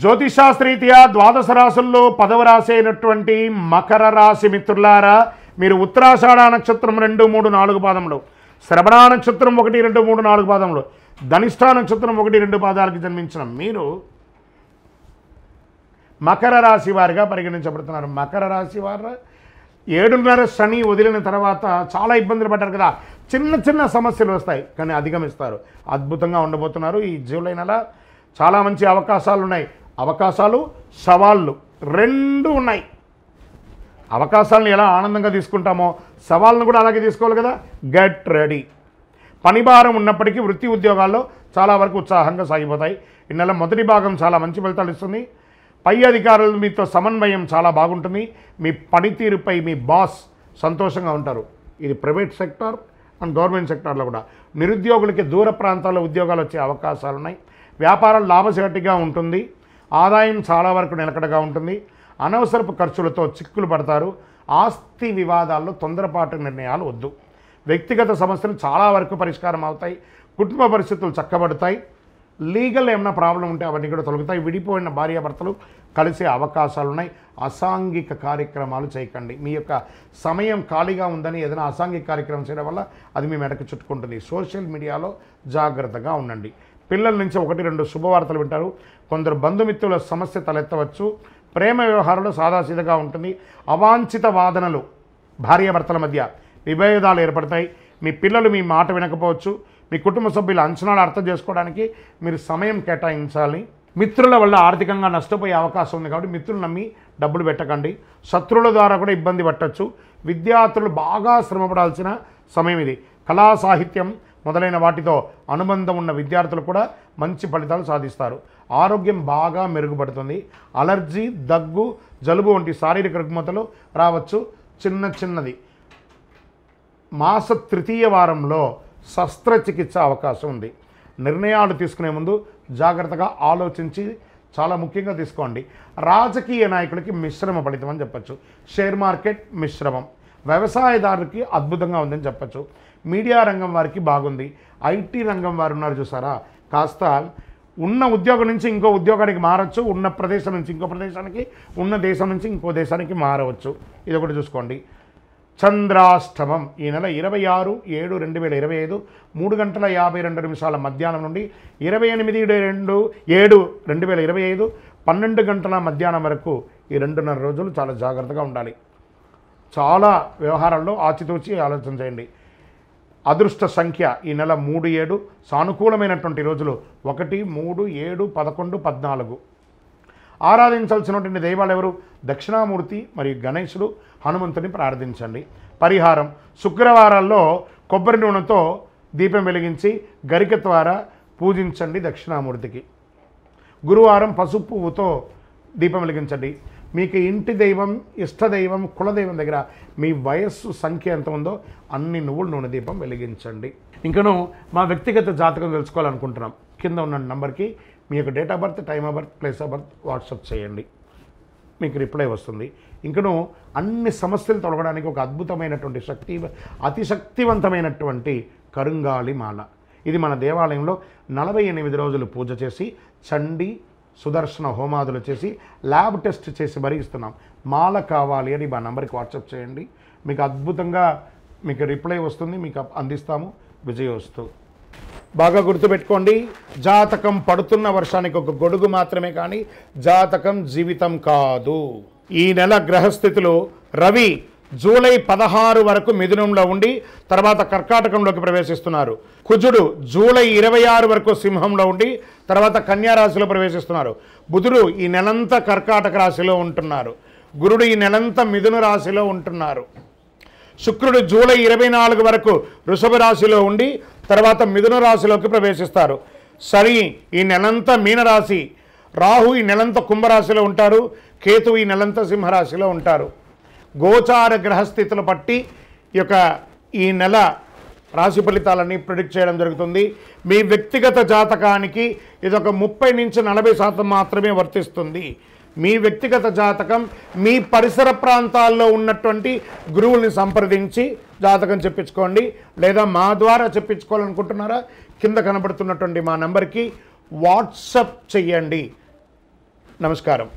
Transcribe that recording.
జ్యోతిషాస్త్రీత్యా ద్వాదశ రాశుల్లో 10వ రాశి అయినటువంటి మకర రాశి మిత్రులారా, మీరు ఉత్తరాషాఢ నక్షత్రం 2, 3, 4 పాదములు, శ్రవణ నక్షత్రం 1, 2, 3, 4 పాదములు, ధనిష్ఠా నక్షత్రం 1, 2 పాదాలకు జన్మించిన మీరు మకర రాశి వారిగా పరిగణించబడుతున్నారు. మకర రాశి వారు 7.5 శని వదిలిన తర్వాత చాలా ఇబ్బందులు పడ్డారు కదా, చిన్న చిన్న సమస్యలు వస్తాయి కానీ అధిగమిస్తారు. అద్భుతంగా ఉండబోతున్నారు. ఈ జూలై నెల చాలా మంచి అవకాశాలు ఉన్నాయి. అవకాశాలు, సవాళ్ళు రెండు ఉన్నాయి. అవకాశాలను ఎలా ఆనందంగా తీసుకుంటామో సవాళ్ళను కూడా అలాగే తీసుకోవాలి కదా. Get ready. పని భారం ఉన్నప్పటికీ వృత్తి ఉద్యోగాల్లో చాలా వరకు ఉత్సాహంగా సాగిపోతాయి. ఈ నెల మొదటి భాగం చాలా మంచి ఫలితాలు ఇస్తుంది. పై అధికారులు మీతో సమన్వయం చాలా బాగుంటుంది. మీ పనితీరుపై మీ బాస్ సంతోషంగా ఉంటారు. ఇది ప్రైవేట్ సెక్టార్ అండ్ గవర్నమెంట్ సెక్టార్లో కూడా. నిరుద్యోగులకి దూర ప్రాంతాల్లో ఉద్యోగాలు వచ్చే అవకాశాలు ఉన్నాయి. వ్యాపారం లాభసాటిగా ఉంటుంది. ఆదాయం చాలా వరకు నిలకడగా ఉంటుంది. అనవసరపు ఖర్చులతో చిక్కులు పడతారు. ఆస్తి వివాదాల్లో తొందరపాటు నిర్ణయాలు వద్దు. వ్యక్తిగత సమస్యలు చాలా వరకు పరిష్కారం అవుతాయి. కుటుంబ పరిస్థితులు చక్కబడతాయి. లీగల్ ఏమైనా ప్రాబ్లం ఉంటే అవన్నీ కూడా తొలగుతాయి. విడిపోయిన భార్యాభర్తలు కలిసే అవకాశాలు ఉన్నాయి. అసాంఘిక కార్యక్రమాలు చేయకండి. మీ యొక్క సమయం ఖాళీగా ఉందని ఏదైనా అసాంఘిక కార్యక్రమం చేయడం వల్ల అది మీ మెడకు చుట్టుకుంటుంది. సోషల్ మీడియాలో జాగ్రత్తగా ఉండండి. పిల్లల నుంచి 1-2 శుభవార్తలు వింటారు. కొందరు బంధుమిత్రుల సమస్య తలెత్తవచ్చు. ప్రేమ వ్యవహారంలో సాదాసీదగా ఉంటుంది. అవాంఛిత వాదనలు, భార్యాభర్తల మధ్య విభేదాలు ఏర్పడతాయి. మీ పిల్లలు మీ మాట వినకపోవచ్చు. మీ కుటుంబ సభ్యుల అంచనాలు అర్థం చేసుకోవడానికి మీరు సమయం కేటాయించాలి. మిత్రుల వల్ల ఆర్థికంగా నష్టపోయే అవకాశం ఉంది కాబట్టి మిత్రులు నమ్మి డబ్బులు పెట్టకండి. శత్రువుల ద్వారా కూడా ఇబ్బంది పట్టచ్చు. విద్యార్థులు బాగా శ్రమపడాల్సిన సమయం ఇది. కళా సాహిత్యం మొదలైన వాటితో అనుబంధం ఉన్న విద్యార్థులు కూడా మంచి ఫలితాలు సాధిస్తారు. ఆరోగ్యం బాగా మెరుగుపడుతుంది. అలర్జీ, దగ్గు, జలుబు వంటి శారీరక రుగ్మతలు రావచ్చు. చిన్నది మాస 3వ వారంలో శస్త్రచికిత్స అవకాశం ఉంది. నిర్ణయాలు తీసుకునే ముందు జాగ్రత్తగా ఆలోచించి చాలా ముఖ్యంగా తీసుకోండి. రాజకీయ నాయకులకి మిశ్రమ ఫలితం అని చెప్పచ్చు. షేర్ మార్కెట్ మిశ్రమం. వ్యవసాయదారులకి అద్భుతంగా ఉందని చెప్పచ్చు. మీడియా రంగం వారికి బాగుంది. ఐటీ రంగం వారు ఉన్నారు చూసారా, కాస్త ఉన్న ఉద్యోగం నుంచి ఇంకో ఉద్యోగానికి మారచ్చు. ఉన్న ప్రదేశం నుంచి ఇంకో ప్రదేశానికి, ఉన్న దేశం నుంచి ఇంకో దేశానికి మారవచ్చు. ఇది ఒకటి చూసుకోండి. చంద్రాష్టమం ఈ నెల 26/7/2025 3:52 మధ్యాహ్నం నుండి 28/7/2025 12 గంటల మధ్యాహ్నం వరకు ఈ 2.5 రోజులు చాలా జాగ్రత్తగా ఉండాలి. చాలా వ్యవహారాల్లో ఆచితూచి ఆలోచన చేయండి. అదృష్ట సంఖ్య ఈ నెల 3, 7. సానుకూలమైనటువంటి రోజులు 1, 3, 7, 11, 14. ఆరాధించాల్సినటువంటి దైవాలు ఎవరు? దక్షిణామూర్తి మరియు గణేశుడు, హనుమంతుని ప్రార్థించండి. పరిహారం: శుక్రవారాల్లో కొబ్బరి నూనెతో దీపం వెలిగించి గరిక ద్వారా పూజించండి దక్షిణామూర్తికి. గురువారం పసుపు పువ్వుతో దీపం వెలిగించండి. మీకు ఇంటి దైవం, ఇష్టదైవం, కులదైవం దగ్గర మీ వయస్సు సంఖ్య ఎంత ఉందో అన్ని నువ్వుల నూనె దీపం వెలిగించండి. ఇంకను మా వ్యక్తిగత జాతకం తెలుసుకోవాలనుకుంటున్నాం. కింద ఉన్న నంబర్కి మీ యొక్క date of birth, time of birth, place of birth WhatsApp చేయండి. మీకు రిప్లై వస్తుంది. ఇంకను అన్ని సమస్యలు తొలగడానికి ఒక అద్భుతమైనటువంటి అతి శక్తివంతమైనటువంటి కరుంగాళి మాల. ఇది మన దేవాలయంలో 48 రోజులు పూజ చేసి చండీ సుదర్శన హోమాదులు చేసి ల్యాబ్ టెస్ట్ చేసి మరీ ఇస్తున్నాం. మాల కావాలి అని మా నంబర్కి వాట్సాప్ చేయండి. మీకు అద్భుతంగా మీకు రిప్లై వస్తుంది, మీకు అందిస్తాము. విజయోస్తు. బాగా గుర్తుపెట్టుకోండి, జాతకం పడుతున్న వర్షానికి ఒక గొడుగు మాత్రమే, కానీ జాతకం జీవితం కాదు. ఈ నెల గ్రహస్థితులు: రవి జూలై 16 వరకు మిథునంలో ఉండి తర్వాత కర్కాటకంలోకి ప్రవేశిస్తున్నారు. కుజుడు జూలై 26 వరకు సింహంలో ఉండి తర్వాత కన్యా రాశిలో ప్రవేశిస్తున్నారు. బుధుడు ఈ నెలంతా కర్కాటక రాశిలో ఉంటున్నారు. గురుడు ఈ నెలంతా మిథున రాశిలో ఉంటున్నారు. శుక్రుడు జూలై 24 వరకు వృషభ రాశిలో ఉండి తర్వాత మిథున రాశిలోకి ప్రవేశిస్తారు. శని ఈ నెలంతా మీనరాశి, రాహు ఈ నెలంతా కుంభరాశిలో ఉంటారు, కేతు ఈ నెలంతా సింహరాశిలో ఉంటారు. గోచార గ్రహస్థితులు బట్టి ఈ నెల రాశి ఫలితాలన్నీ ప్రిడిక్ట్ చేయడం జరుగుతుంది. మీ వ్యక్తిగత జాతకానికి ఇది ఒక 30 నుంచి 40% మాత్రమే వర్తిస్తుంది. మీ వ్యక్తిగత జాతకం మీ పరిసర ప్రాంతాల్లో ఉన్నటువంటి గురువుల్ని సంప్రదించి జాతకం చెప్పించుకోండి. లేదా మా ద్వారా చెప్పించుకోవాలనుకుంటున్నారా, కింద కనబడుతున్నటువంటి మా నెంబర్కి వాట్సప్ చెయ్యండి. నమస్కారం.